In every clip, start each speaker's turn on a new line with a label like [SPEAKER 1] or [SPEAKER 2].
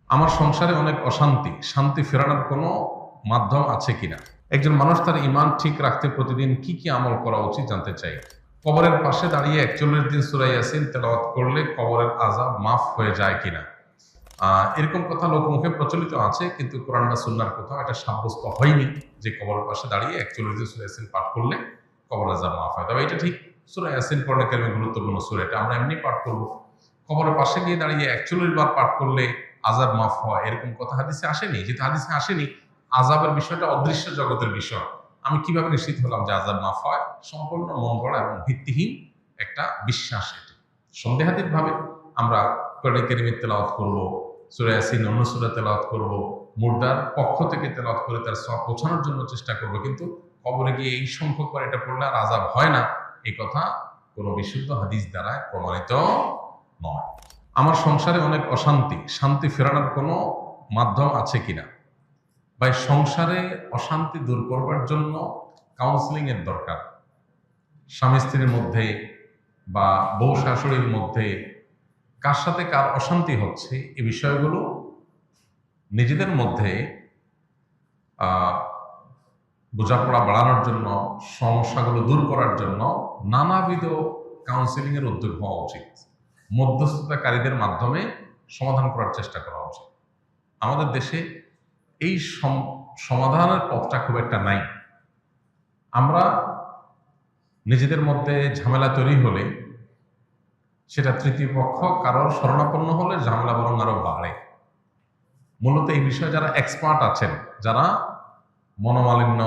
[SPEAKER 1] আমার সংসারে অনেক অশান্তি, শান্তি ফেরানোর কোনো মাধ্যম আছে কিনা? একজন মানুষ তার ঈমান ঠিক রাখতে প্রতিদিন কি কি আমল করা উচিত জানতে চাই। কবরের পাশে দাঁড়িয়ে ৪১ দিন সূরা ইয়াসিন তেলাওয়াত করলে কবরের আযাব মাফ হয়ে যায় কিনা? এরকম কথা লোকমুখে প্রচলিত আছে, কিন্তু কোরআন বা সুন্নাহর কোথাও এটা সাব্যস্ত হয়নি যে কবরের পাশে দাঁড়িয়ে ৪১ দিন সূরা ইয়াসিন পাঠ করলে কবরের আযাব মাফ হয়। তবে এটা ঠিক, সূরা ইয়াসিন কোরআনে কারিমে গুরুত্বপূর্ণ সূরা, এটা আমরা এমনি পাঠ করব। কবরের পাশে গিয়ে দাঁড়িয়ে ৪১ বার পাঠ করলে আযাব মাফ হয় এরকম কথা হাদিসে আসেনি। যেহেতু হাদিসে আসেনি, আযাবের বিষয়টা অদৃশ্য জগতের বিষয়। আমি কিভাবে নিশ্চিত হলাম যে আযাব মাফ হয়? সম্পূর্ণ মন গড়া এবং ভিত্তিহীন একটা বিশ্বাস। এটি সন্দেহাতীত ভাবে আমরা কোরআন কারীমের তেলাওয়াত করব, সূরা ইয়াসিন অন্য সূরা তেলাওয়াত করব, মুর্দার পক্ষ থেকে তেলাওয়াত করে তার সওয়াব পৌঁছানোর জন্য চেষ্টা করব, কিন্তু কবরে গিয়ে এই সংখ্যক বার এটা পড়লে আর আযাব হয় না, এই কথা কোনো বিশুদ্ধ হাদিস দ্বারা প্রমাণিত নয়। আমার সংসারে অনেক অশান্তি, শান্তি ফেরানোর কোনো মাধ্যম আছে কিনা? ভাই, সংসারে অশান্তি দূর করবার জন্য কাউন্সিলিং এর দরকার। স্বামী স্ত্রীর মধ্যে বা বউ শাশুড়ির মধ্যে কার সাথে কার অশান্তি হচ্ছে, এই বিষয়গুলো নিজেদের মধ্যে বোঝাপড়া বাড়ানোর জন্য, সমস্যাগুলো দূর করার জন্য নানাবিধ কাউন্সিলিং এর উদ্যোগ হওয়া উচিত। মধ্যস্থতাকারীদের মাধ্যমে সমাধান করার চেষ্টা করা উচিত। আমাদের দেশে এই সমাধানের পথটা খুব একটা নাই। আমরা নিজেদের মধ্যে ঝামেলা তৈরি হলে, সেটা তৃতীয় পক্ষ কারোর শরণাপন্ন হলে ঝামেলা বরং আরো বাড়ে। মূলত এই বিষয়ে যারা এক্সপার্ট আছেন, যারা মনোমালিন্য,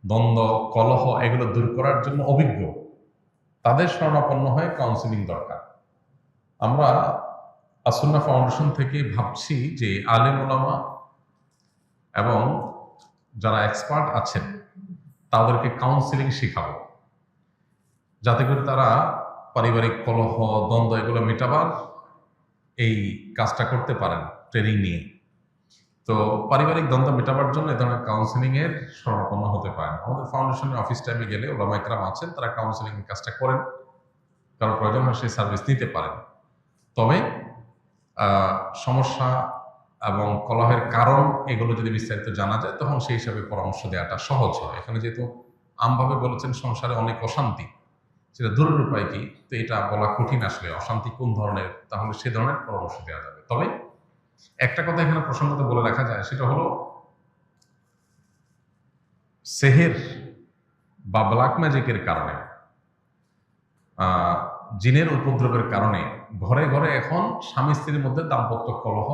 [SPEAKER 1] দ্বন্দ্ব, কলহ এগুলো দূর করার জন্য অভিজ্ঞ, তাদের শরণাপন্ন হয়ে কাউন্সিলিং দরকার। আমরা আসুন্নাহ ফাউন্ডেশন থেকে ভাবছি যে আলেম ওলামা এবং যারা এক্সপার্ট আছেন তাদেরকে কাউন্সিলিং শেখাবো, যাতে করে তারা পারিবারিক কলহ, দ্বন্দ্ব এগুলো মেটাবার এই কাজটা করতে পারেন ট্রেনিং নিয়ে। তো পারিবারিক দ্বন্দ্ব মেটাবার জন্য এ ধরনের কাউন্সিলিং এর শরণাপন্ন হতে পারেন। আমাদের ফাউন্ডেশনের অফিস টাইমে গেলে ওলামা ইকরাম আছেন, তারা কাউন্সিলিং এর কাজটা করেন, কারো প্রয়োজন হয় সেই সার্ভিস নিতে পারেন। তবে সমস্যা এবং কলহের কারণ এগুলো যদি বিস্তারিত জানা যায়, তখন সেই হিসাবে পরামর্শ দেওয়াটা সহজ হয়। এখানে যেহেতু আমভাবে বলেছেন সংসারে অনেক অশান্তি, সেটা দূরের উপায় কি, তো এটা বলা কঠিন। আসলে অশান্তি কোন ধরনের, তাহলে সে ধরনের পরামর্শ দেওয়া যাবে। তবে একটা কথা এখানে প্রসঙ্গত বলে রাখা যায়, সেটা হলো সেহের বা ব্ল্যাক ম্যাজিকের কারণে, জিনের উপদ্রবের কারণে ঘরে ঘরে এখন স্বামী স্ত্রীর মধ্যে দাম্পত্য কলহ